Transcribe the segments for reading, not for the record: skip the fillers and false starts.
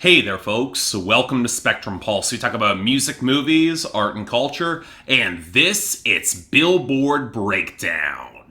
Hey there, folks. Welcome to Spectrum Pulse. We talk about music, movies, art, and culture, and it's Billboard Breakdown.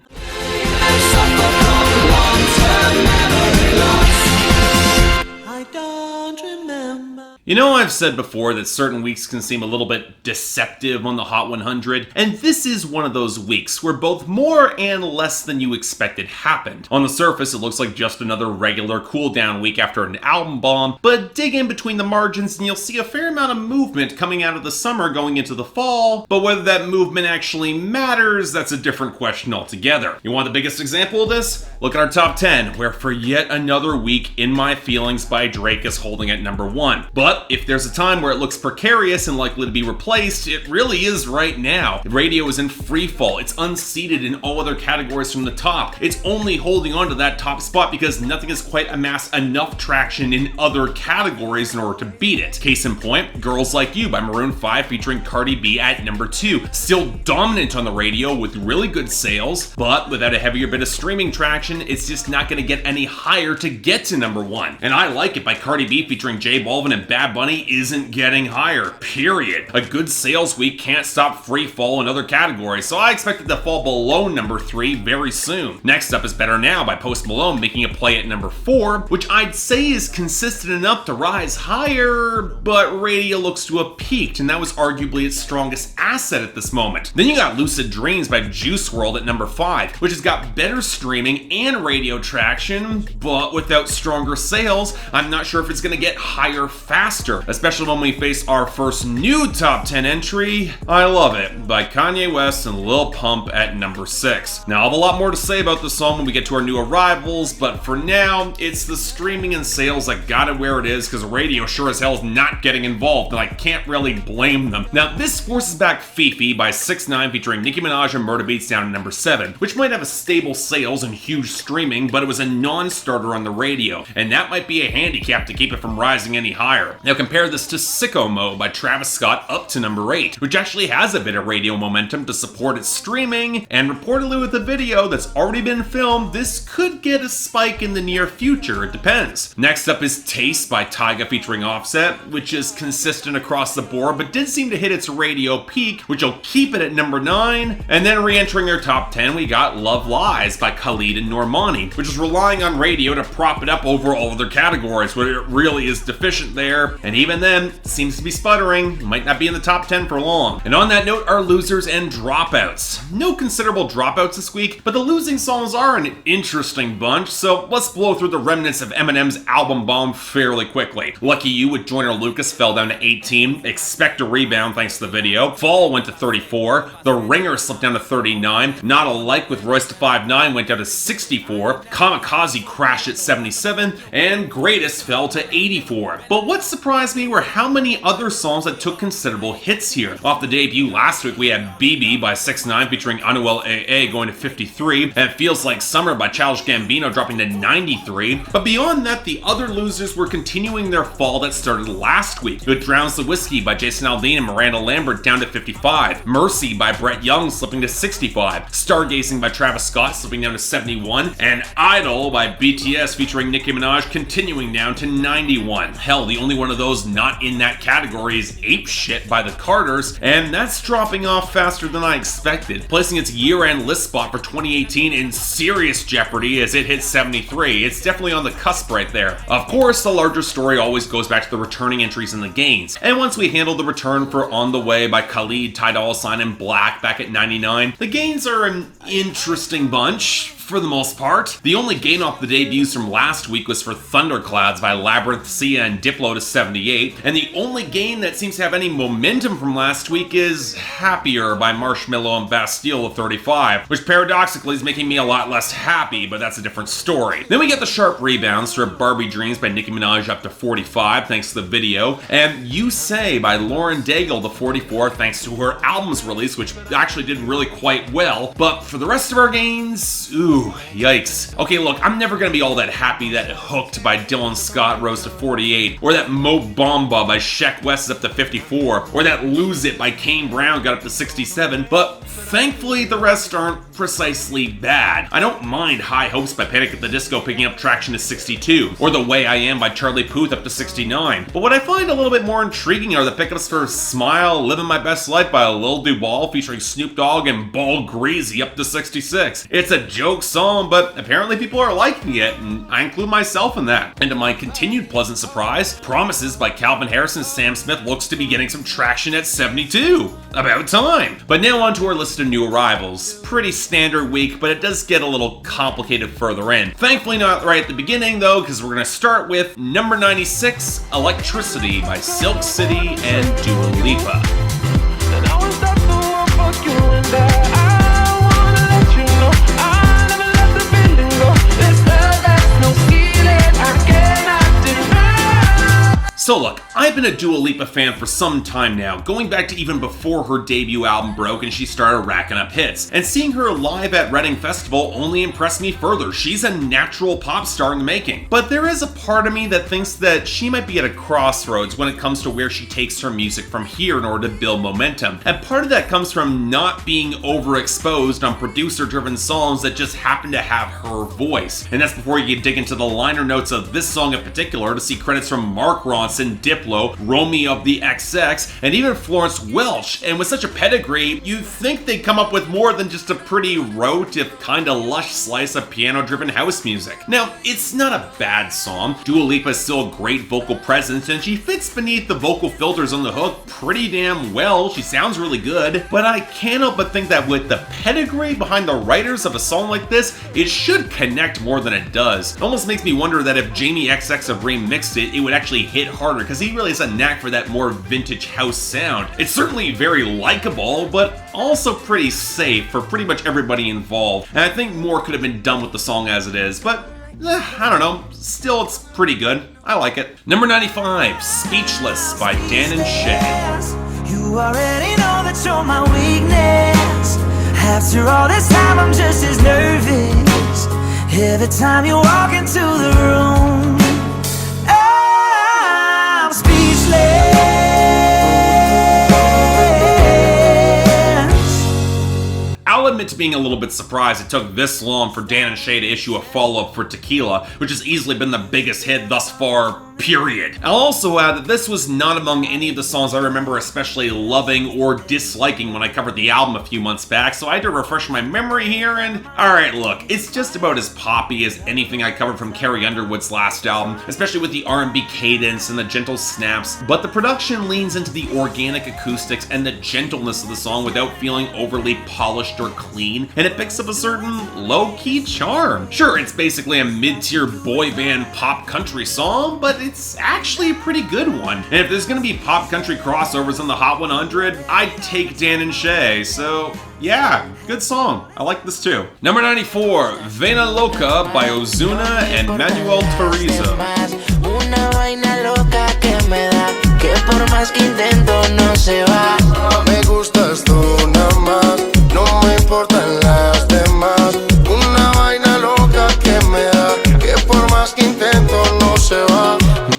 I don't remember. You know, I've said before that certain weeks can seem a little bit deceptive on the Hot 100, and this is one of those weeks where both more and less than you expected happened. On the surface, it looks like just another regular cool-down week after an album bomb, but dig in between the margins and you'll see a fair amount of movement coming out of the summer going into the fall, but whether that movement actually matters, that's a different question altogether. You want the biggest example of this? Look at our top 10, where for yet another week, In My Feelings by Drake is holding at number 1. But if there's a time where it looks precarious and likely to be replaced, it really is right now. The radio is in free fall. It's unseated in all other categories from the top. It's only holding on to that top spot because nothing has quite amassed enough traction in other categories in order to beat it. Case in point, Girls Like You by Maroon 5 featuring Cardi B at number 2. Still dominant on the radio with really good sales, but without a heavier bit of streaming traction, it's just not going to get any higher to get to number 1. And I Like It by Cardi B featuring J Balvin and Bad Bunny isn't getting higher, period. A good sales week can't stop free fall in other categories, so I expect it to fall below number 3 very soon. Next up is Better Now by Post Malone making a play at number 4, which I'd say is consistent enough to rise higher, but radio looks to have peaked, and that was arguably its strongest asset at this moment. Then you got Lucid Dreams by Juice WRLD at number 5, which has got better streaming and radio traction, but without stronger sales, I'm not sure if it's going to get higher faster, especially when we face our first new top 10 entry, I Love It by Kanye West and Lil Pump at number 6. Now, I have a lot more to say about this song when we get to our new arrivals, but for now, it's the streaming and sales that got it where it is because radio sure as hell is not getting involved, and I can't really blame them. Now, this forces back Fifi by 6ix9ine featuring Nicki Minaj and Murda Beats down to number 7, which might have a stable sales and huge streaming, but it was a non-starter on the radio, and that might be a handicap to keep it from rising any higher. Now, compare this to Sicko Mode by Travis Scott up to number 8, which actually has a bit of radio momentum to support its streaming, and reportedly with a video that's already been filmed, this could get a spike in the near future, it depends. Next up is Taste by Tyga featuring Offset, which is consistent across the board, but did seem to hit its radio peak, which will keep it at number 9, and then re-entering our top 10, we got Love Lies by Khalid and Normani, which is relying on radio to prop it up over all other categories, where it really is deficient there, and even then, seems to be sputtering, might not be in the top 10 for long. And on that note, our losers and dropouts. No considerable dropouts this week, but the losing songs are an interesting bunch, so let's blow through the remnants of Eminem's album bomb fairly quickly. Lucky You with Joyner Lucas fell down to 18, Expect a Rebound thanks to the video, Fall went to 34, The Ringer slipped down to 39, Not Alike with Royce da 5'9" went down to 64, Kamikaze crashed at 77, and Greatest fell to 84. But what surprised me were how many other songs that took considerable hits here. Off the debut last week, we had BB by 6ix9ine featuring Manuel going to 53, and Feels Like Summer by Childish Gambino dropping to 93. But beyond that, the other losers were continuing their fall that started last week, with Drowns the Whiskey by Jason Aldean and Miranda Lambert down to 55, Mercy by Brett Young slipping to 65, Stargazing by Travis Scott slipping down to 71, and Idol by BTS featuring Nicki Minaj continuing down to 91. Hell, the only one of those not in that category is Ape Shit by the Carters, and that's dropping off faster than I expected, placing its year-end list spot for 2018 in serious jeopardy as it hits 73. It's definitely on the cusp right there. Of course, the larger story always goes back to the returning entries and the gains, and once we handle the return for On the Way by Khalid, Ty Dolla $ign, and Black back at 99, the gains are an interesting bunch. For the most part. The only gain off the debuts from last week was for Thunderclouds by Labyrinth, Sia, and Diplo to 78, and the only gain that seems to have any momentum from last week is Happier by Marshmello and Bastille to 35, which paradoxically is making me a lot less happy, but that's a different story. Then we get the sharp rebounds for Barbie Dreams by Nicki Minaj up to 45 thanks to the video, and You Say by Lauren Daigle to 44 thanks to her album's release, which actually did really quite well, but for the rest of our gains, ooh, Whew, yikes. Okay, look, I'm never gonna be all that happy that Hooked by Dylan Scott rose to 48, or that Mo Bamba by Sheck West is up to 54, or that Lose It by Kane Brown got up to 67, but thankfully the rest aren't precisely bad. I don't mind High Hopes by Panic at the Disco picking up traction to 62, or The Way I Am by Charlie Puth up to 69, but what I find a little bit more intriguing are the pickups for Smile, Living My Best Life by Lil Duval featuring Snoop Dogg and Ball Greasy up to 66. It's a joke song, but apparently people are liking it, and I include myself in that. And to my continued pleasant surprise, Promises by Calvin Harris and Sam Smith looks to be getting some traction at 72. About time! But now on to our list of new arrivals. Pretty standard week, but it does get a little complicated further in. Thankfully not right at the beginning though, because we're gonna start with number 96, Electricity by Silk City and Dua Lipa. So look, I've been a Dua Lipa fan for some time now, going back to even before her debut album broke and she started racking up hits. And seeing her live at Reading Festival only impressed me further. She's a natural pop star in the making. But there is a part of me that thinks that she might be at a crossroads when it comes to where she takes her music from here in order to build momentum. And part of that comes from not being overexposed on producer-driven songs that just happen to have her voice. And that's before you dig into the liner notes of this song in particular to see credits from Mark Ronson, Diplo, Romy of the XX, and even Florence Welch. And with such a pedigree, you'd think they'd come up with more than just a pretty rote, if kinda lush slice of piano-driven house music. Now, it's not a bad song. Dua Lipa is still a great vocal presence, and she fits beneath the vocal filters on the hook pretty damn well. She sounds really good, but I can't help but think that with the pedigree behind the writers of a song like this, it should connect more than it does. It almost makes me wonder that if Jamie XX have remixed it, it would actually hit harder, because he really has a knack for that more vintage house sound. It's certainly very likable, but also pretty safe for pretty much everybody involved. And I think more could have been done with the song as it is, but I don't know. Still, it's pretty good. I like it. Number 95, Speechless by Dan and Shay. You already know that you're my weakness. After all this time, I'm just as nervous. Every time you walk into the room, I'm speechless. I'll admit to being a little bit surprised it took this long for Dan and Shay to issue a follow-up for Tequila, which has easily been the biggest hit thus far, period. I'll also add that this was not among any of the songs I remember especially loving or disliking when I covered the album a few months back, so I had to refresh my memory here, and alright, look, it's just about as poppy as anything I covered from Carrie Underwood's last album, especially with the R&B cadence and the gentle snaps, but the production leans into the organic acoustics and the gentleness of the song without feeling overly polished or clean, and it picks up a certain low-key charm. Sure, it's basically a mid-tier boy band pop country song, but it's actually a pretty good one. And if there's gonna be pop country crossovers on the Hot 100, I'd take Dan and Shay, so yeah, good song. I like this too. Number 94, Vaina Loca by Ozuna and Manuel Turizo. Una vaina loca que me da, que por más que intento no se va. Me gustas tú nada más, no me importan las demás. Una vaina loca que me da, que por más que intento no se va.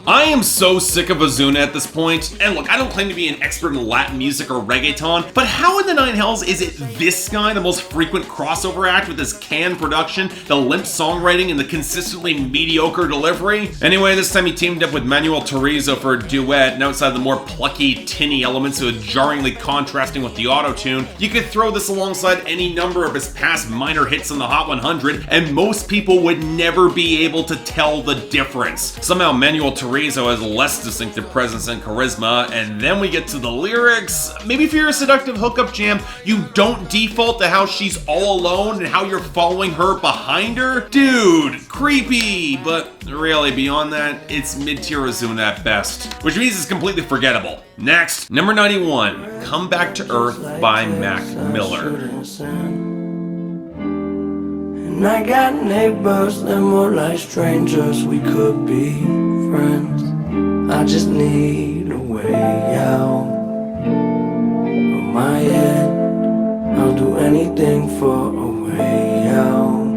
I am so sick of Ozuna at this point, and look, I don't claim to be an expert in Latin music or reggaeton, but how in the nine hells is it this guy the most frequent crossover act with his canned production, the limp songwriting, and the consistently mediocre delivery? Anyway, this time he teamed up with Manuel Turizo for a duet, and outside the more plucky, tinny elements so jarringly contrasting with the auto-tune, you could throw this alongside any number of his past minor hits on the Hot 100, and most people would never be able to tell the difference. Somehow Manuel Turizo has less distinctive presence and charisma, and then we get to the lyrics. Maybe if you're a seductive hookup jam, you don't default to how she's all alone and how you're following her behind her? Dude, creepy! But really, beyond that, it's mid-tier Ozuna at best, which means it's completely forgettable. Next, number 91, Come Back to Earth by Mac Miller. And I got neighbors, they're more like strangers, we could be friends. I just need a way out of my head. I'll do anything for a way out.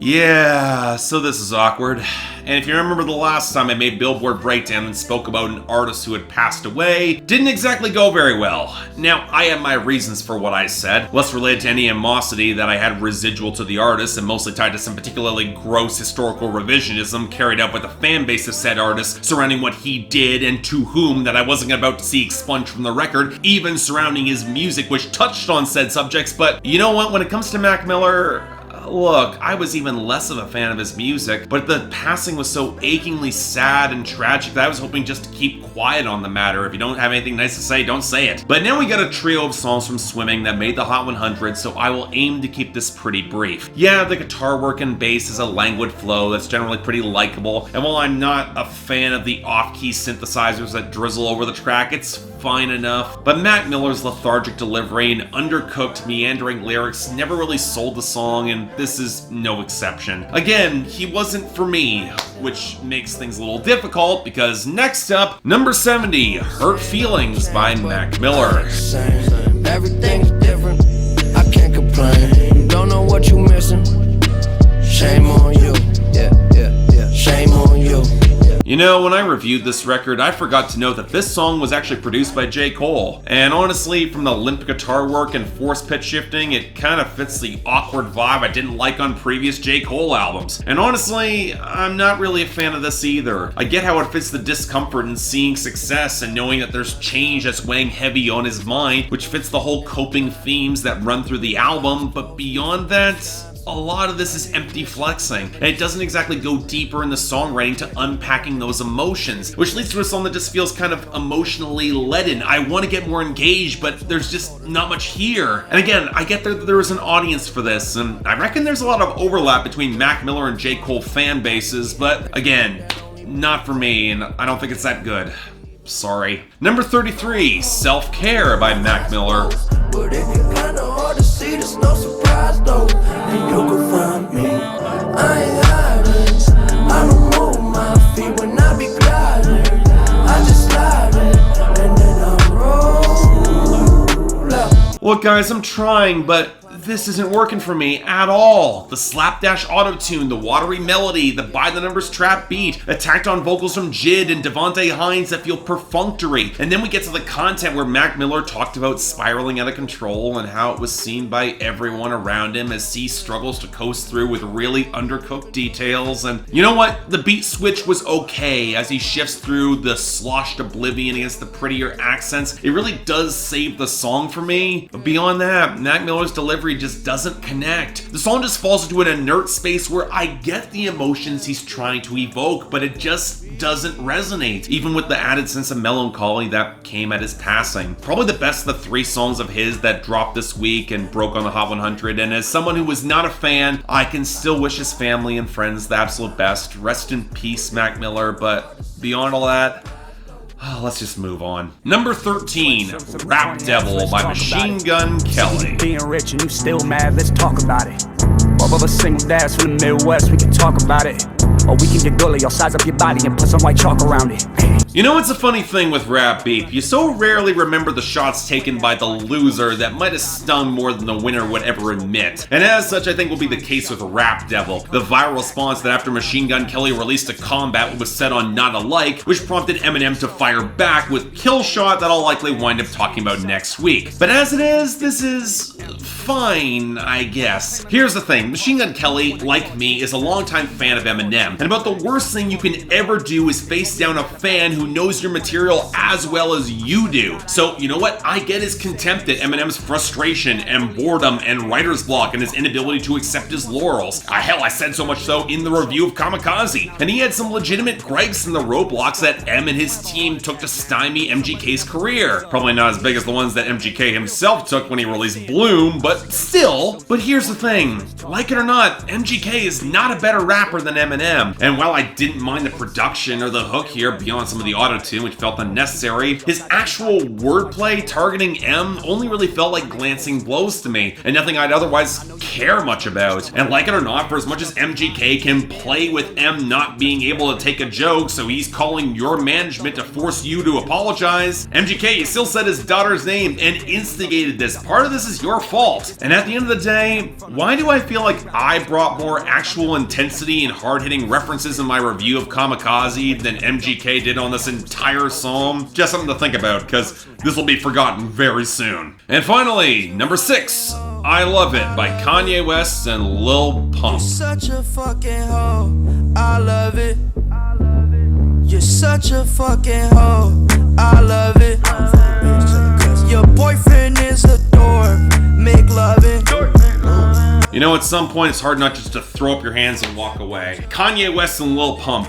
Yeah, so this is awkward. And if you remember the last time I made Billboard Breakdown and spoke about an artist who had passed away, didn't exactly go very well. Now, I have my reasons for what I said, less related to any animosity that I had residual to the artist and mostly tied to some particularly gross historical revisionism carried out by the fan base of said artist surrounding what he did and to whom that I wasn't about to see expunged from the record, even surrounding his music which touched on said subjects. But you know what, when it comes to Mac Miller, look, I was even less of a fan of his music, but the passing was so achingly sad and tragic that I was hoping just to keep quiet on the matter. If you don't have anything nice to say, don't say it. But now we got a trio of songs from Swimming that made the Hot 100, so I will aim to keep this pretty brief. Yeah, the guitar work and bass is a languid flow that's generally pretty likable, and while I'm not a fan of the off-key synthesizers that drizzle over the track, it's fine enough. But Mac Miller's lethargic delivery and undercooked, meandering lyrics never really sold the song, and this is no exception. Again, he wasn't for me, which makes things a little difficult because next up, number 70, Hurt Feelings by Mac Miller. Everything's different, I can't complain. Don't know what you missing. Shame on you. Yeah. Shame on you. You know, when I reviewed this record, I forgot to note that this song was actually produced by J. Cole. And honestly, from the limp guitar work and forced pitch shifting, it kind of fits the awkward vibe I didn't like on previous J. Cole albums. And honestly, I'm not really a fan of this either. I get how it fits the discomfort in seeing success and knowing that there's change that's weighing heavy on his mind, which fits the whole coping themes that run through the album, but beyond that, a lot of this is empty flexing, and it doesn't exactly go deeper in the songwriting to unpacking those emotions, which leads to a song that just feels kind of emotionally leaden. I want to get more engaged, but there's just not much here. And again, I get that there was an audience for this, and I reckon there's a lot of overlap between Mac Miller and J. Cole fan bases, but again, not for me, and I don't think it's that good. Sorry. Number 33, Self-Care by Mac Miller. But if you kinda hard to see, there's no surprise though. And you can find me. I ain't hiding. I don't move my feet when I be gliding. I just slide it, and then I roll up. Look guys, I'm trying, but this isn't working for me at all. The slapdash auto-tune, the watery melody, the by-the-numbers trap beat, attacked on vocals from Jid and Devontae Hines that feel perfunctory. And then we get to the content where Mac Miller talked about spiraling out of control and how it was seen by everyone around him as he struggles to coast through with really undercooked details. And you know what? The beat switch was okay as he shifts through the sloshed oblivion against the prettier accents. It really does save the song for me. But beyond that, Mac Miller's delivery just doesn't connect. The song just falls into an inert space where I get the emotions he's trying to evoke, but it just doesn't resonate, even with the added sense of melancholy that came at his passing. Probably the best of the 3 songs of his that dropped this week and broke on the Hot 100, and as someone who was not a fan, I can still wish his family and friends the absolute best. Rest in peace, Mac Miller, but beyond all that, let's just move on. Number 13, Rap Devil by Machine Gun Kelly. Being rich and you still mad, let's talk about it. Both of us single dads from the Midwest, we can talk about it. Or we can get gully, I'll size up your body and put some white chalk around it. You know, it's a funny thing with rap beef. You so rarely remember the shots taken by the loser that might have stung more than the winner would ever admit. And as such, I think will be the case with Rap Devil. The viral response that after Machine Gun Kelly released a combat was set on Not Alike, which prompted Eminem to fire back with Kill Shot that I'll likely wind up talking about next week. But as it is, this is fine, I guess. Here's the thing, Machine Gun Kelly, like me, is a longtime fan of Eminem. And about the worst thing you can ever do is face down a fan who knows your material as well as you do. So, you know what? I get his contempt at Eminem's frustration and boredom and writer's block and his inability to accept his laurels. Hell, I said so much so in the review of Kamikaze. And he had some legitimate gripes in the roadblocks that M and his team took to stymie MGK's career. Probably not as big as the ones that MGK himself took when he released Bloom, but still. But here's the thing, like it or not, MGK is not a better rapper than Eminem. And while I didn't mind the production or the hook here beyond some of the auto-tune, which felt unnecessary, his actual wordplay targeting M only really felt like glancing blows to me, and nothing I'd otherwise care much about. And like it or not, for as much as MGK can play with M not being able to take a joke, so he's calling your management to force you to apologize, MGK, you still said his daughter's name and instigated this. Part of this is your fault. fault. And at the end of the day, why do I feel like I brought more actual intensity and hard-hitting references in my review of Kamikaze than MGK did on this entire song? Just something to think about, because this will be forgotten very soon. And finally, number 6, I Love It by Kanye West and Lil Pump. You're such a fucking hoe, I love it. You're such a fucking hoe, I love it. Your boyfriend is a dork, make loving. You know, at some point it's hard not just to throw up your hands and walk away. Kanye West and Lil Pump.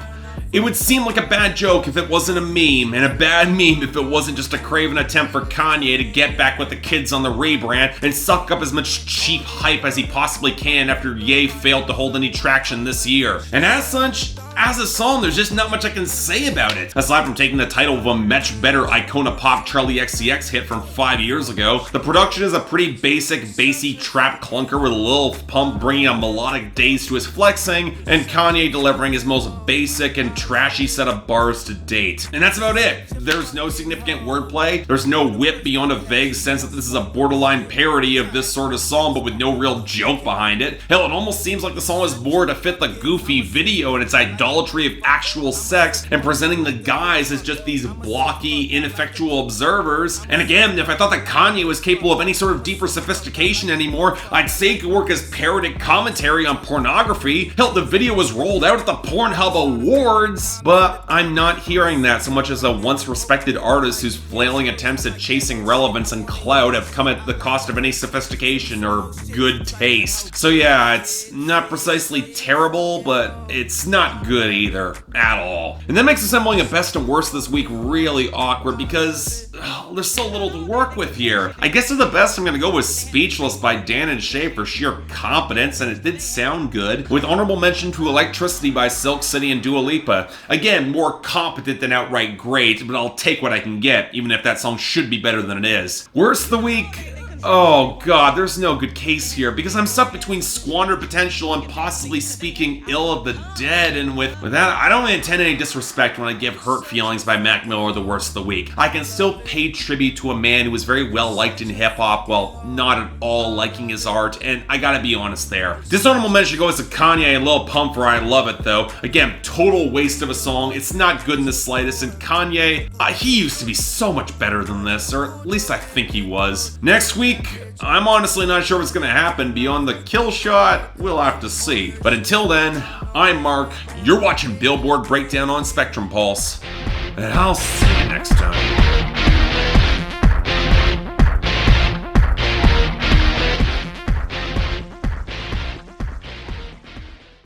It would seem like a bad joke if it wasn't a meme, and a bad meme if it wasn't just a craven attempt for Kanye to get back with the kids on the rebrand and suck up as much cheap hype as he possibly can after Ye failed to hold any traction this year. And as such, as a song, there's just not much I can say about it. Aside from taking the title of a much better Icona Pop Charlie XCX hit from 5 years ago, the production is a pretty basic, bassy trap clunker with Lil Pump bringing a melodic daze to his flexing, and Kanye delivering his most basic and trashy set of bars to date. And that's about it. There's no significant wordplay, there's no wit beyond a vague sense that this is a borderline parody of this sort of song, but with no real joke behind it. Hell, it almost seems like the song was more to fit the goofy video and its idolatry of actual sex and presenting the guys as just these blocky, ineffectual observers. And again, if I thought that Kanye was capable of any sort of deeper sophistication anymore, I'd say it could work as parodic commentary on pornography. Hell, the video was rolled out at the Pornhub Awards, but I'm not hearing that so much as a once respected artist whose flailing attempts at chasing relevance and clout have come at the cost of any sophistication or good taste. So yeah, it's not precisely terrible, but it's not good either, at all. And that makes assembling a best and worst this week really awkward because there's so little to work with here. I guess for the best, I'm gonna go with Speechless by Dan and Shay for sheer competence, and it did sound good, with honorable mention to Electricity by Silk City and Dua Lipa. Again, more competent than outright great, but I'll take what I can get, even if that song should be better than it is. Worst of the week? Oh god, there's no good case here, because I'm stuck between squandered potential and possibly speaking ill of the dead, and with that, I don't intend any disrespect when I give Hurt Feelings by Mac Miller the worst of the week. I can still pay tribute to a man who was very well liked in hip-hop while not at all liking his art, and I gotta be honest there. Dishonourable mention goes to Kanye and Lil Pump for I Love It though. Again, total waste of a song, it's not good in the slightest, and Kanye, he used to be so much better than this, or at least I think he was. Next week, I'm honestly not sure what's gonna happen beyond the kill shot, we'll have to see. But until then, I'm Mark, you're watching Billboard Breakdown on Spectrum Pulse, and I'll see you next time.